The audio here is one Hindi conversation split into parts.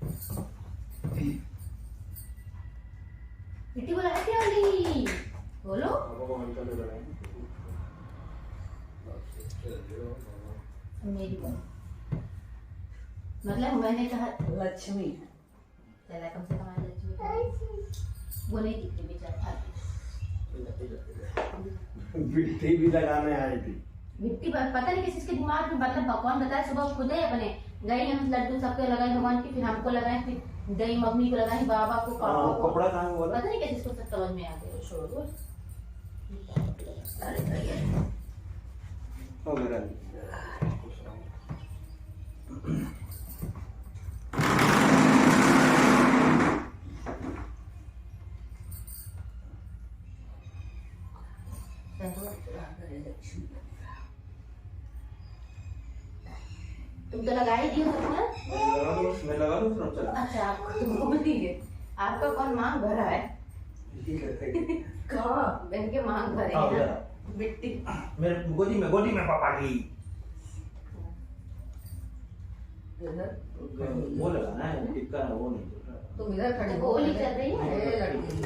मिट्टी को लगाती वाली बोलो। मेरी को मतलब मैंने कहा लक्ष्मी है। चला कम से कम आज लक्ष्मी वो नहीं दिखती बेचारी। मिट्टी भी लगाने आई थी। मिट्टी पता नहीं किस इसके दिमाग में मतलब भगवान बताए सुबह खुद है अपने गई हम लड्डू सबके लगाए भगवान की, फिर हमको लगाए, फिर दही मम्मी को लगाई, बाबा को, पापा को। कपड़ा कहाँ बोला? पता नहीं कैसे इसको सब समझ में आ गया। छोड़ो हो गया। तुम तो लगाई दी हो ना? मैं लगा लूँ फिर चला। अच्छा आपको तुमको मिली है। आपका कौन मांग भरा है? कहाँ? बहन के मांग भरे आओ हैं जरा। ना मिट्टी। मेरे गोदी में पापा की इधर वो लगाना है, टिक्का है वो नहीं। तुम इधर खड़ी हो। गोली चल रही है। ये लड़की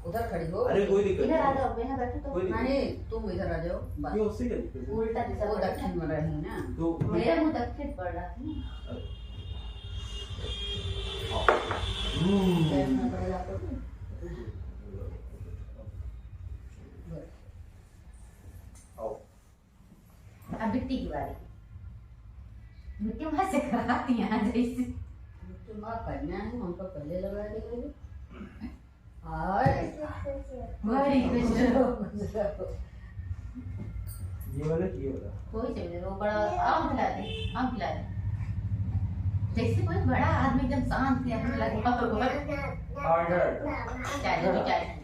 उधर खड़ी हो। अरे कोई दिक्कत इधर आ नहीं। जाओ, यहाँ बैठो तो। कोई दिक्कत नहीं तुम इधर आ जाओ बस। क्यों उससे क्या दिक्कत है? उल्टा दिशा वो पड़ रहा दक्षिण है। में रही ना। तो मेरा मुंह दक्षिण पड़ रहा था ना। बैठना पड़ेगा आपको। आओ। अब मिट्टी की बारी। मिट्टी वहां से कराती है जैसे। तुम्हारा कन्या है, हमको पहले लगा देंगे। हाय बड़ी खुश हो। ये वाला कोई चाहिए वो बड़ा आम खिला दे, आम खिला दे। जैसे कोई बड़ा आदमी एकदम शांत से अपने लगे ऑर्डर। चाय आ जाएगी।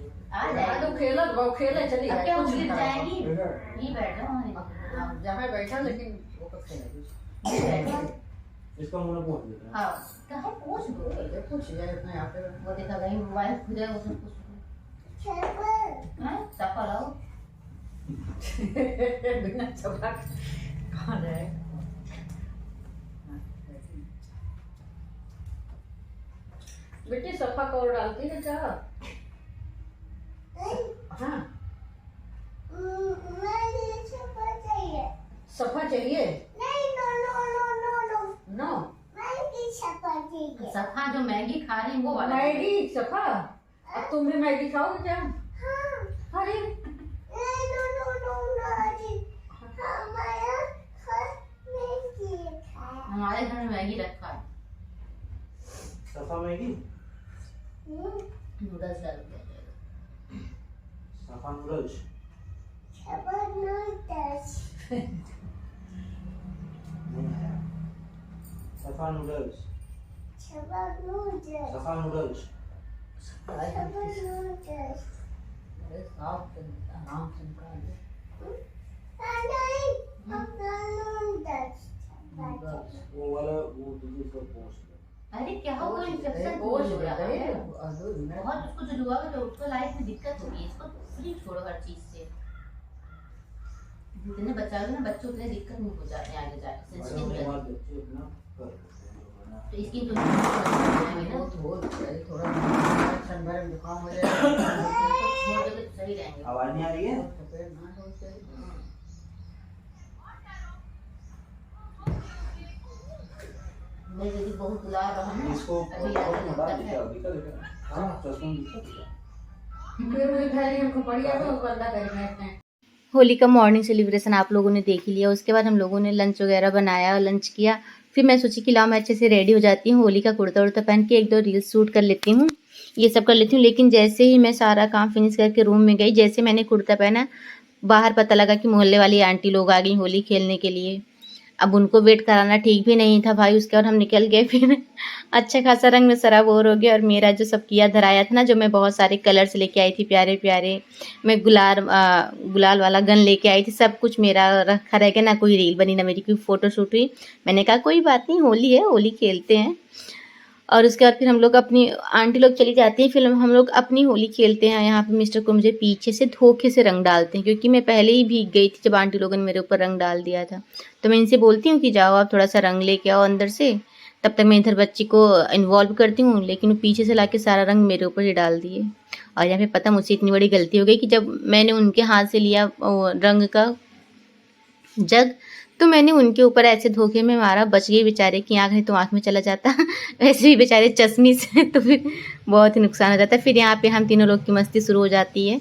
तो खेला वो खेले चली अब गई, क्या वो कुछ गिर नहीं जाएगी? ये बैठ जाओ हाँ, जहाँ बैठा लेकिन वो कब खेलेगी। ये बैठ जाओ। इसका मुंह पूछ देता है। हाँ कहाँ पूछ दो। ये कुछ जाए अपने यहाँ पे। वो देखा गई मोबाइल खुद है उसमें कुछ चप्पल लाओ। बिना चपला कहाँ रहे। बेटी सफा कौर डालती है क्या? हाँ सफा चाहिए। नो सफा जो मैगी खा रही वो वाला मैगी सफा। अब तुम भी मैगी खाओगे क्या? अरे हमारे घर में मैगी रखा है। सफा मैगी, नूडल्स डाल दिया जाएगा। सफा नूडल्स। सफा नूडल्स। सफा नूडल्स। अरे साफ आराम से निकाल दो। वो वाला वो दूसरी सब पहुंच गया। अरे क्या हो कोई इंफेक्शन हो रहा है बहुत। उसको जो हुआ तो उसको लाइफ में दिक्कत होगी। इसको फ्री छोड़ो हर चीज से। जितने बचाओगे ना बच्चे उतने दिक्कत नहीं हो जाते आगे जाके। सेंसिटिव हो जाते तो इसकी तो थोड़ा ठंडा जुकाम हो जाएगा। छोड़ दोगे तो सही रहेंगे। आवाज नहीं आ रही है? मैं यदि बहुत दुलार रहा ना इसको अभी हटा आगे दिखा दिक्कत है। दिखा दिखा। हाँ चश्मा दिखा दिखा। फिर वही थाली हमको पड़ गया तो बंदा करेंगे अपने। होली का मॉर्निंग सेलिब्रेशन आप लोगों ने देख ही लिया। उसके बाद हम लोगों ने लंच वगैरह बनाया और लंच किया। फिर मैं सोची कि लाओ मैं अच्छे से रेडी हो जाती हूँ, होली का कुर्ता उर्ता पहन के एक दो रील्स शूट कर लेती हूँ, ये सब कर लेती हूँ। लेकिन जैसे ही मैं सारा काम फिनिश करके रूम में गई, जैसे मैंने कुर्ता पहना, बाहर पता लगा कि मोहल्ले वाली आंटी लोग आ गई होली खेलने के लिए। अब उनको वेट कराना ठीक भी नहीं था भाई। उसके बाद हम निकल गए। फिर अच्छा खासा रंग में सराबोर हो गया। और मेरा जो सब किया धराया था ना, जो मैं बहुत सारे कलर्स लेके आई थी प्यारे प्यारे, मैं गुलाल वाला गन लेके आई थी, सब कुछ मेरा रखा रह गया। ना कोई रील बनी, ना मेरी कोई फ़ोटो शूट हुई। मैंने कहा कोई बात नहीं, होली है, होली खेलते हैं। और उसके बाद फिर हम लोग अपनी आंटी लोग चली जाती हैं, फिर हम लोग अपनी होली खेलते हैं। यहाँ पे मिस्टर को मुझे पीछे से धोखे से रंग डालते हैं, क्योंकि मैं पहले ही भीग गई थी जब आंटी लोगों ने मेरे ऊपर रंग डाल दिया था। तो मैं इनसे बोलती हूँ कि जाओ आप थोड़ा सा रंग लेके आओ अंदर से। तब तक मैं इधर बच्ची को इन्वॉल्व करती हूँ, लेकिन वो पीछे से लाके सारा रंग मेरे ऊपर ही डाल दिए। और यहाँ पे पता मुझसे इतनी बड़ी गलती हो गई कि जब मैंने उनके हाथ से लिया रंग का जग, तो मैंने उनके ऊपर ऐसे धोखे में मारा, बच गई बेचारे की आँख, नहीं तो आँख में चला जाता वैसे भी बेचारे चश्मी से तो फिर बहुत ही नुकसान हो जाता है। फिर यहाँ पे हम तीनों लोग की मस्ती शुरू हो जाती है,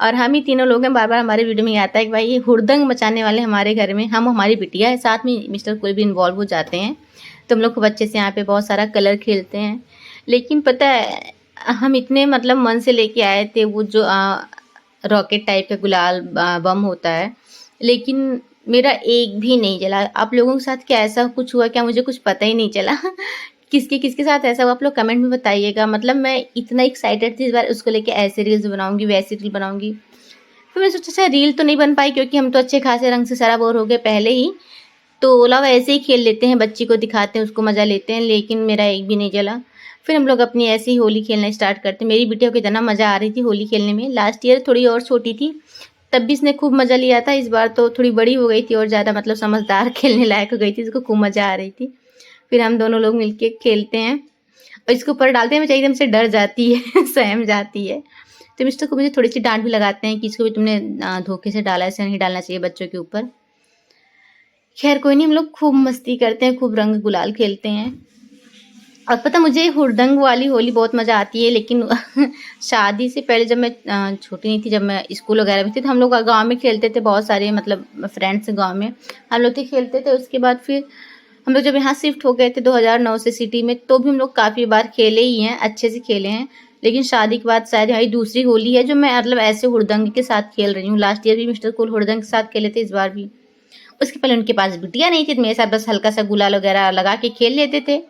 और हम ही तीनों लोग हैं। बार बार हमारे वीडियो में ये आता है कि भाई ये हुड़दंग मचाने वाले हमारे घर में हम, हमारी बिटिया है, साथ में मिस्टर कोई भी इन्वॉल्व हो जाते हैं। तो हम लोग खूब अच्छे से यहाँ पे बहुत सारा कलर खेलते हैं। लेकिन पता है हम इतने मतलब मन से लेके आए थे वो जो रॉकेट टाइप का गुलाल बम होता है, लेकिन मेरा एक भी नहीं जला। आप लोगों के साथ क्या ऐसा कुछ हुआ क्या? मुझे कुछ पता ही नहीं चला किसके साथ ऐसा हुआ आप लोग कमेंट में बताइएगा। मतलब मैं इतना एक्साइटेड थी इस बार उसको लेके, ऐसे रील्स बनाऊंगी वैसे रील बनाऊंगी। फिर मैं सोचा अच्छा रील तो नहीं बन पाई, क्योंकि हम तो अच्छे खासे रंग से सारा बोर हो गए पहले ही, तो लाओ ऐसे ही खेल लेते हैं, बच्ची को दिखाते हैं, उसको मज़ा लेते हैं। लेकिन मेरा एक भी नहीं जला। फिर हम लोग अपनी ऐसे ही होली खेलना स्टार्ट करते हैं। मेरी बिटिया को इतना मज़ा आ रही थी होली खेलने में। लास्ट ईयर थोड़ी और छोटी थी तब भी इसने खूब मज़ा लिया था। इस बार तो थोड़ी बड़ी हो गई थी और ज़्यादा मतलब समझदार खेलने लायक हो गई थी, इसको खूब मज़ा आ रही थी। फिर हम दोनों लोग मिलके खेलते हैं और इसके ऊपर डालते हैं। बेचारी एकदम से डर जाती है सहम जाती है। तो मिस्टर को मुझे थोड़ी सी डांट भी लगाते हैं कि इसको भी तुमने धोखे से डाला, ऐसे नहीं डालना चाहिए बच्चों के ऊपर। खैर कोई नहीं, हम लोग खूब मस्ती करते हैं, खूब रंग गुलाल खेलते हैं। और पता मुझे हुड़दंग वाली होली बहुत मज़ा आती है, लेकिन शादी से पहले जब मैं छोटी नहीं थी, जब मैं स्कूल वगैरह में थी, तो हम लोग गांव में खेलते थे। बहुत सारे मतलब फ्रेंड्स गांव में हम लोग थे, खेलते थे। उसके बाद फिर हम लोग जब यहाँ शिफ्ट हो गए थे 2009 से सिटी में, तो भी हम लोग काफ़ी बार खेले ही हैं, अच्छे से खेले हैं। लेकिन शादी के बाद शायद हमारी दूसरी होली है जो मैं मतलब ऐसे हुड़दंग के साथ खेल रही हूँ। लास्ट ईयर भी मिस्टर कुल हुड़दंग के साथ खेले थे, इस बार भी। उसके पहले उनके पास बिटिया नहीं थी, तो मेरे साथ बस हल्का सा गुलाल वगैरह लगा के खेल लेते थे।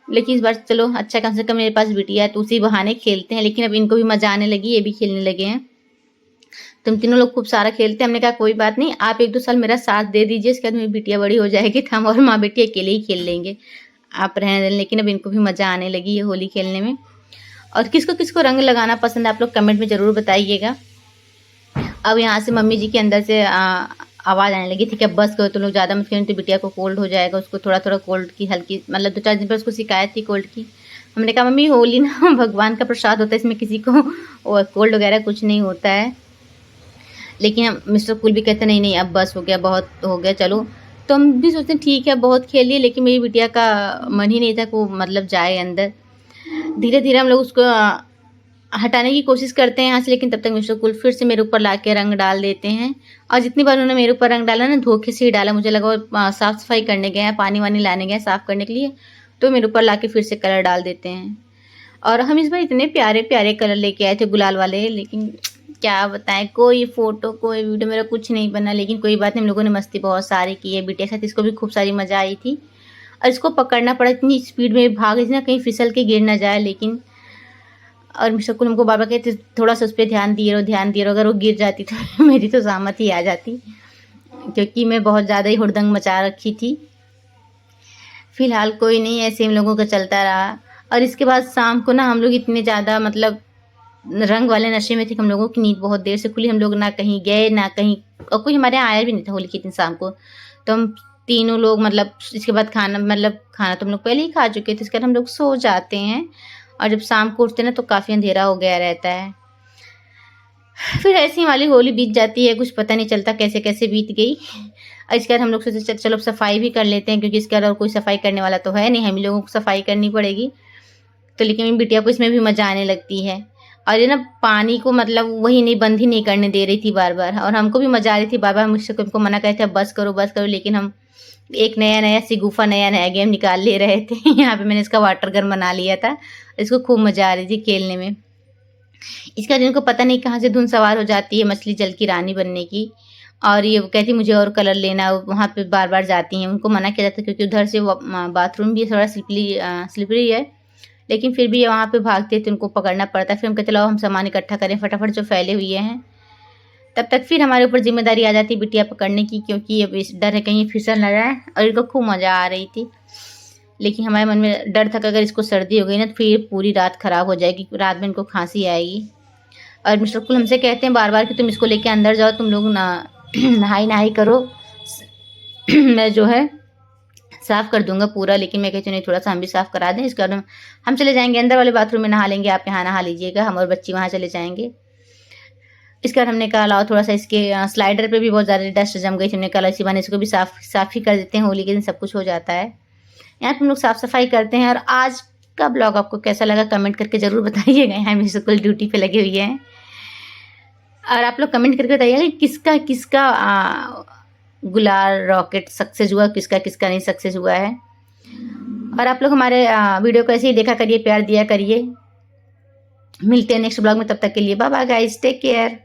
लेकिन इस बार चलो अच्छा, कम से कम मेरे पास बिटिया है तो उसी बहाने खेलते हैं। लेकिन अब इनको भी मजा आने लगी, ये भी खेलने लगे हैं। तुम तीनों लोग खूब सारा खेलते हैं। हमने कहा कोई बात नहीं, आप 1-2 साल मेरा साथ दे दीजिए, इसके बाद मेरी बिटिया बड़ी हो जाएगी तो हम और माँ बेटी अकेले ही खेल लेंगे, आप रहने दें। लेकिन अब इनको भी मज़ा आने लगी है होली खेलने में। और किसको किसको रंग लगाना पसंद है आप लोग कमेंट में ज़रूर बताइएगा। अब यहाँ से मम्मी जी के अंदर से आवाज़ आने लगी थी कि अब बस करो तुम लोग, ज़्यादा मत खेलो, तो बिटिया को कोल्ड हो जाएगा। उसको थोड़ा थोड़ा कोल्ड की हल्की मतलब 2-4 दिन पर उसको शिकायत थी कोल्ड की। हमने कहा मम्मी होली ना भगवान का प्रसाद होता है, इसमें किसी को कोल्ड वगैरह कुछ नहीं होता है। लेकिन हम मिस्टर कुल भी कहते नहीं नहीं अब बस हो गया, बहुत हो गया, चलो। तो हम भी सोचते हैं ठीक है बहुत खेल लिए, लेकिन मेरी बिटिया का मन ही नहीं था को मतलब जाए अंदर। धीरे धीरे हम लोग उसको हटाने की कोशिश करते हैं यहाँ से, लेकिन तब तक मिस्टर कुल फिर से मेरे ऊपर ला के रंग डाल देते हैं। और जितनी बार उन्होंने मेरे ऊपर रंग डाला ना, धोखे से ही डाला। मुझे लगा वो साफ़ सफाई करने गए हैं, पानी वानी लाने गए हैं साफ़ करने के लिए, तो मेरे ऊपर ला के फिर से कलर डाल देते हैं। और हम इस बार इतने प्यारे प्यारे कलर लेके आए थे गुलाल वाले, लेकिन क्या बताएं, कोई फ़ोटो कोई वीडियो मेरा कुछ नहीं बना। लेकिन कोई बात नहीं, हम लोगों ने मस्ती बहुत सारी की है बिटिया के साथ, इसको भी खूब सारी मज़ा आई थी। और इसको पकड़ना पड़ा, इतनी स्पीड में भाग रही थी ना कहीं फिसल के गिर ना जाए। लेकिन और मिस्टर कुल हमको बार बार कहते थोड़ा सा उस पर ध्यान दिए रहो, अगर वो गिर जाती तो मेरी तो ज़हमत ही आ जाती, क्योंकि मैं बहुत ज़्यादा ही हुड़दंग मचा रखी थी। फिलहाल कोई नहीं, ऐसे हम लोगों का चलता रहा। और इसके बाद शाम को ना हम लोग इतने ज़्यादा मतलब रंग वाले नशे में थे कि हम लोगों की नींद बहुत देर से खुली। हम लोग ना कहीं गए ना कहीं, और कोई हमारे यहाँ आया भी नहीं था होली के दिन शाम को। तो हम तीनों लोग मतलब इसके बाद खाना तो हम लोग पहले ही खा चुके थे, इसके बाद हम लोग सो जाते हैं। और जब शाम को उठते ना तो काफ़ी अंधेरा हो गया रहता है। फिर ऐसी वाली होली बीत जाती है, कुछ पता नहीं चलता कैसे कैसे बीत गई। और इसके बाद हम लोग सोचे चलो सफाई भी कर लेते हैं, क्योंकि इसके बाद और कोई सफाई करने वाला तो है नहीं, हम ही लोगों को सफाई करनी पड़ेगी। तो लेकिन मेरी बिटिया को इसमें भी मज़ा आने लगती है। और ये ना पानी को मतलब वही नहीं, बंद ही नहीं करने दे रही थी बार बार, और हमको भी मज़ा आ रही थी। बार बार मुझसे हमको मना करते थे बस करो, लेकिन हम एक नया सिगुफा नया गेम निकाल ले रहे थे यहाँ पे मैंने इसका वाटर गन बना लिया था, इसको खूब मज़ा आ रही थी खेलने में। इसका जिनको पता नहीं कहाँ से धुन सवार हो जाती है मछली जल की रानी बनने की। और ये कहती मुझे और कलर लेना, वहाँ पे बार बार जाती हैं, उनको मना किया जाता है क्योंकि उधर से बाथरूम भी थोड़ा स्लिपरी है। लेकिन फिर भी वहाँ पे भागते थे, उनको पकड़ना पड़ता है। फिर हम कहते चलो हम सामान इकट्ठा करें फटाफट जो फैले हुए हैं। तब तक फिर हमारे ऊपर जिम्मेदारी आ जाती है बिटिया पकड़ने की, क्योंकि अब इस डर है कहीं फिसल ना जाए। और इनको खूब मज़ा आ रही थी, लेकिन हमारे मन में डर था कि अगर इसको सर्दी हो गई ना तो फिर पूरी रात ख़राब हो जाएगी, रात में इनको खांसी आएगी। और मिस्टर कुल हमसे कहते हैं बार बार कि तुम इसको लेके अंदर जाओ, तुम लोग ना नहाई करो, मैं जो है साफ़ कर दूंगा पूरा, लेकिन मैं कहती हूँ नहीं, थोड़ा सा हम भी साफ़ करा दें। इसके बाद हम चले जाएंगे अंदर वाले बाथरूम में नहा लेंगे। आप यहाँ नहा लीजिएगा, हम और बच्ची वहाँ चले जाएंगे। इसके बाद हमने कहा लाओ थोड़ा सा इसके स्लाइडर पे भी बहुत ज़्यादा डस्ट जम गई थी। हमने कहा इसी बहाने इसको भी साफ़ ही कर देते हैं, होली के दिन सब कुछ हो जाता है। यहाँ पे हम लोग साफ़ सफाई करते हैं। और आज का ब्लॉग आपको कैसा लगा कमेंट करके ज़रूर बताइएगा। यहाँ मेरी स्कूल ड्यूटी पे लगे हुए हैं, और आप लोग कमेंट करके बताइएगा किसका किसका गुलाल रॉकेट सक्सेस हुआ, किसका किसका नहीं सक्सेस हुआ है। और आप लोग हमारे वीडियो को ऐसे ही देखा करिए, प्यार दिया करिए। मिलते हैं नेक्स्ट ब्लॉग में, तब तक के लिए bye bye guys, take care.